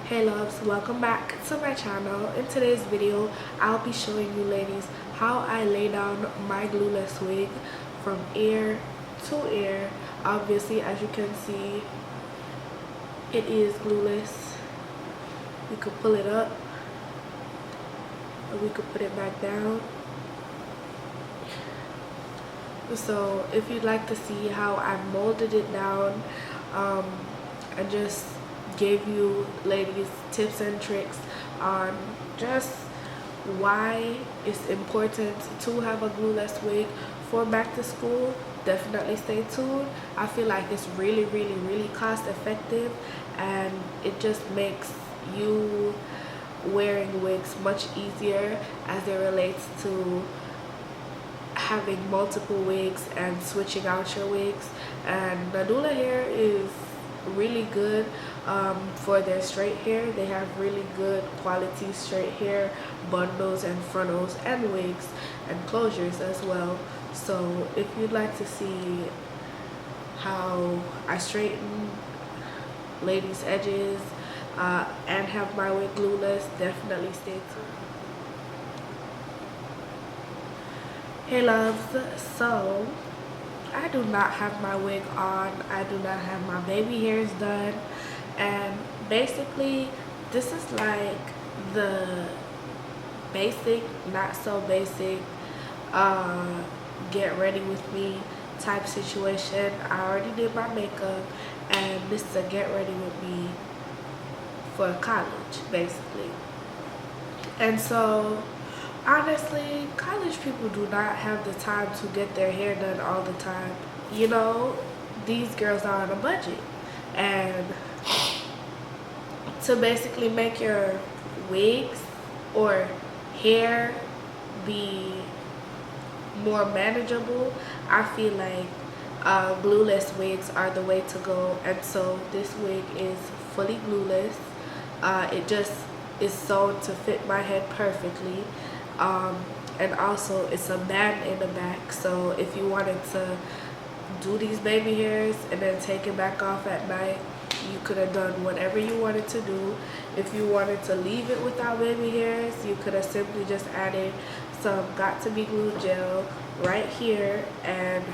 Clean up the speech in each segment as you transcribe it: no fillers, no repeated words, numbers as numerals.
Hey loves, welcome back to my channel. In today's video I'll be showing you ladies how I lay down my glueless wig from ear to ear. Obviously, as you can see, it is glueless. We could pull it up or we could put it back down. So if you'd like to see how I molded it down, I just gave you ladies tips and tricks on just why it's important to have a glueless wig for back to school. Definitely stay tuned. I feel like it's really cost effective, and it just makes you wearing wigs much easier as it relates to having multiple wigs and switching out your wigs. And Nadula Hair is really good for their straight hair. They have really good quality straight hair bundles and frontals and wigs and closures as well. So if you'd like to see how I straighten ladies' edges and have my wig glueless, definitely stay tuned. Hey loves, so I do not have my wig on. I do not have my baby hairs done, and basically this is like the basic, not so basic get ready with me type situation. I already did my makeup, and this is a get ready with me for college basically. And so honestly, college people do not have the time to get their hair done all the time. You know, these girls are on a budget, and to basically make your wigs or hair be more manageable, I feel like glueless wigs are the way to go. And so this wig is fully glueless. It just is sewn to fit my head perfectly. And also it's a band in the back, so if you wanted to do these baby hairs and then take it back off at night, you could have done whatever you wanted to do. If you wanted to leave it without baby hairs, you could have simply just added some got to be glue gel right here and,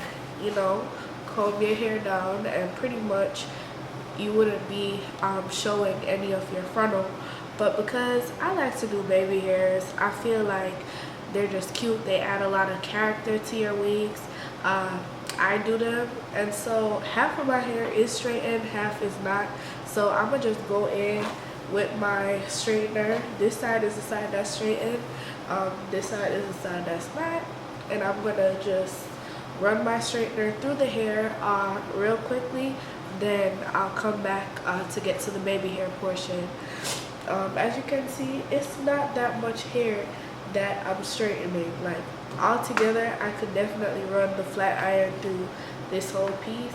you know, comb your hair down, and pretty much you wouldn't be showing any of your frontal. But because I like to do baby hairs, I feel like they're just cute. They add a lot of character to your wigs. I do them, and so half of my hair is straightened, half is not. So I'm gonna just go in with my straightener. This side is the side that's straightened, this side is the side that's not, and I'm gonna just run my straightener through the hair real quickly. Then I'll come back to get to the baby hair portion. As you can see, it's not that much hair that I'm straightening. Like, all together I could definitely run the flat iron through this whole piece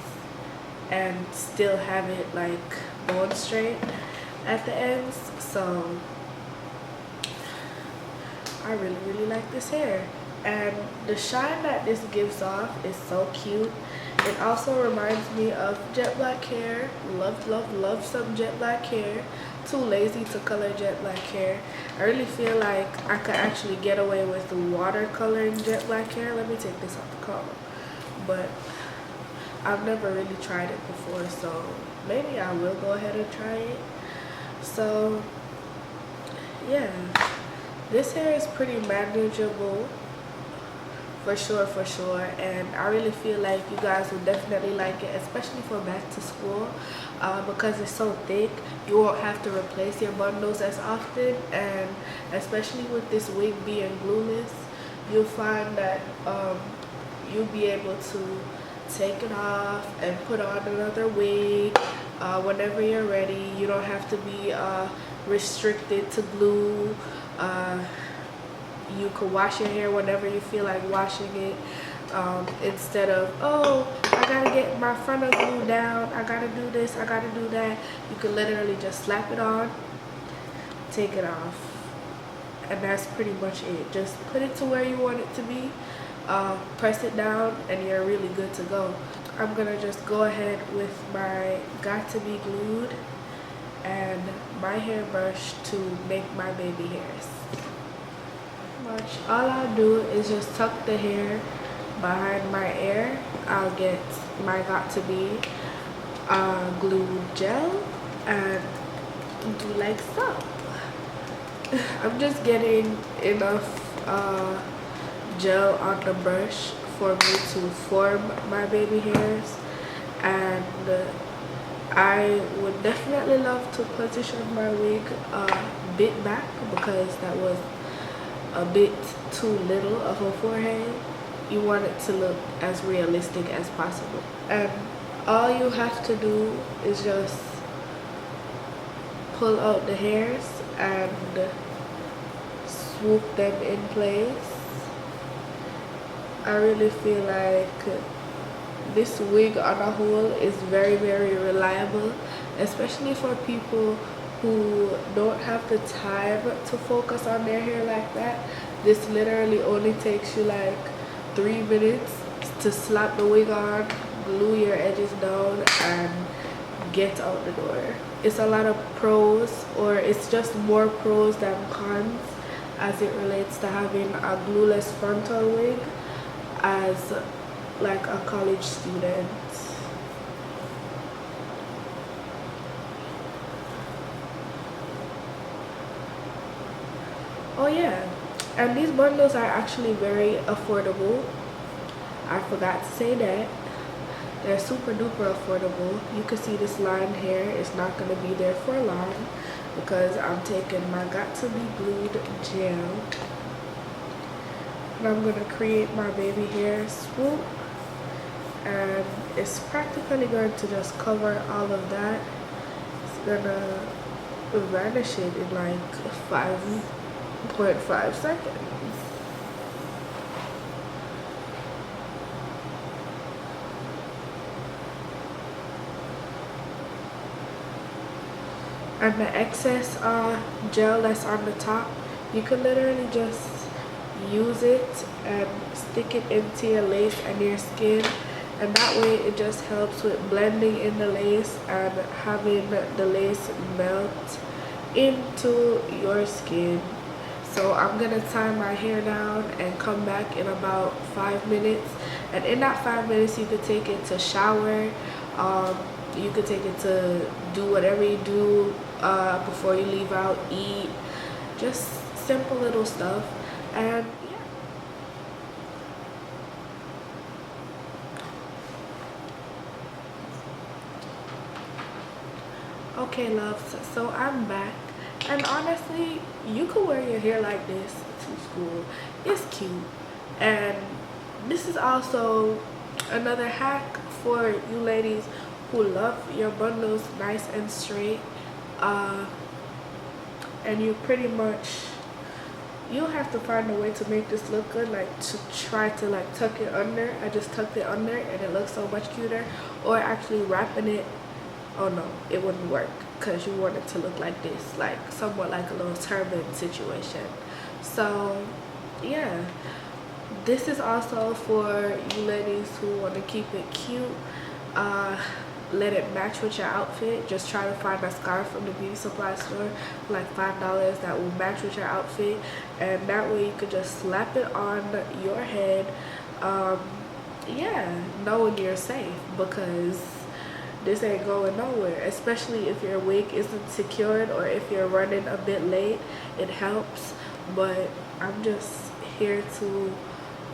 and still have it like bone straight at the ends. So I really like this hair, and the shine that this gives off is so cute. It also reminds me of jet black hair. Love some jet black hair. Too lazy to color jet black hair. I really feel like I could actually get away with watercoloring jet black hair. Let me take this off the comb. But I've never really tried it before, so maybe I will go ahead and try it. So yeah, this hair is pretty manageable for sure, and I really feel like you guys will definitely like it, especially for back to school, because it's so thick. You won't have to replace your bundles as often, and especially with this wig being glueless, you'll find that you'll be able to take it off and put on another wig whenever you're ready. You don't have to be restricted to glue. You could wash your hair whenever you feel like washing it, instead of, oh, I gotta get my frontal glue down, I gotta do this, I gotta do that. You could literally just slap it on, take it off, and that's pretty much it. Just put it to where you want it to be, press it down, and you're really good to go. I'm gonna just go ahead with my got to be glued and my hairbrush to make my baby hairs. Much all I'll do is just tuck the hair behind my ear. I'll get my got to be glue gel and do like so. I'm just getting enough gel on the brush for me to form my baby hairs, and I would definitely love to position my wig a bit back because that was a bit too little of a forehead. You want it to look as realistic as possible, and all you have to do is just pull out the hairs and swoop them in place. I really feel like this wig on a whole is very reliable, especially for people who don't have the time to focus on their hair like that. This literally only takes you like 3 minutes to slap the wig on, glue your edges down, and get out the door. It's a lot of pros, or it's just more pros than cons as it relates to having a glueless frontal wig as like a college student. Oh yeah, and these bundles are actually very affordable. I forgot to say that. They're super duper affordable. You can see this line here is not going to be there for long because I'm taking my got to be glued gel and I'm going to create my baby hair swoop, and it's practically going to just cover all of that. It's gonna vanish it in like 5.5 seconds. And the excess gel that's on the top, you can literally just use it and stick it into your lace and your skin, and that way it just helps with blending in the lace and having the lace melt into your skin. So I'm gonna tie my hair down and come back in about 5 minutes, and in that 5 minutes you could take it to shower, you could take it to do whatever you do before you leave out, eat, just simple little stuff. And yeah. Okay loves, so I'm back, and honestly you could wear your hair like this to school. It's cute, and this is also another hack for you ladies who love your bundles nice and straight, and you pretty much, you'll have to find a way to make this look good, like to try to like tuck it under. I just tucked it under and it looks so much cuter, or actually wrapping it. Oh no, it wouldn't work because you want it to look like this, like somewhat like a little turban situation. So yeah, this is also for you ladies who want to keep it cute, let it match with your outfit. Just try to find a scarf from the beauty supply store for like $5 that will match with your outfit, and that way you could just slap it on your head, yeah, knowing you're safe, because this ain't going nowhere, especially if your wig isn't secured or if you're running a bit late. It helps, but I'm just here to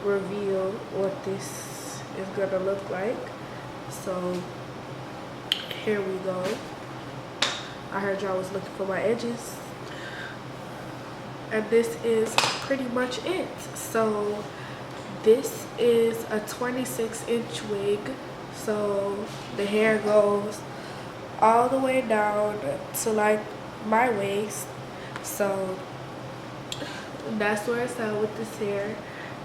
reveal what this is gonna look like. So here we go. I heard y'all was looking for my edges, and this is pretty much it. So this is a 26-inch wig, so the hair goes all the way down to like my waist. So that's where it's at with this hair,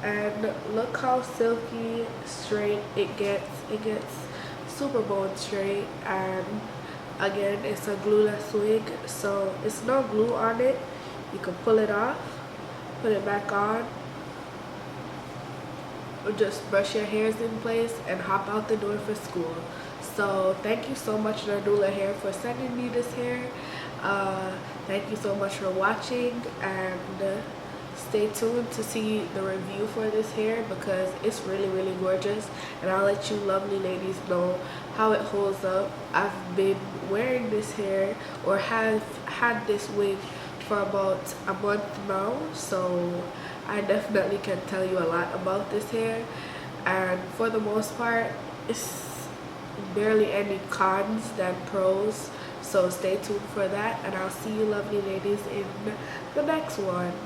and look how silky straight it gets. It gets super bone straight, and again it's a glueless wig, so it's no glue on it. You can pull it off, put it back on, or just brush your hairs in place and hop out the door for school. So thank you so much, Nadula Hair, for sending me this hair. Thank you so much for watching, and stay tuned to see the review for this hair because it's really gorgeous, and I'll let you lovely ladies know how it holds up. I've been wearing this hair, or have had this wig, for about a month now, so I definitely can tell you a lot about this hair, and for the most part it's barely any cons than pros. So stay tuned for that, and I'll see you lovely ladies in the next one.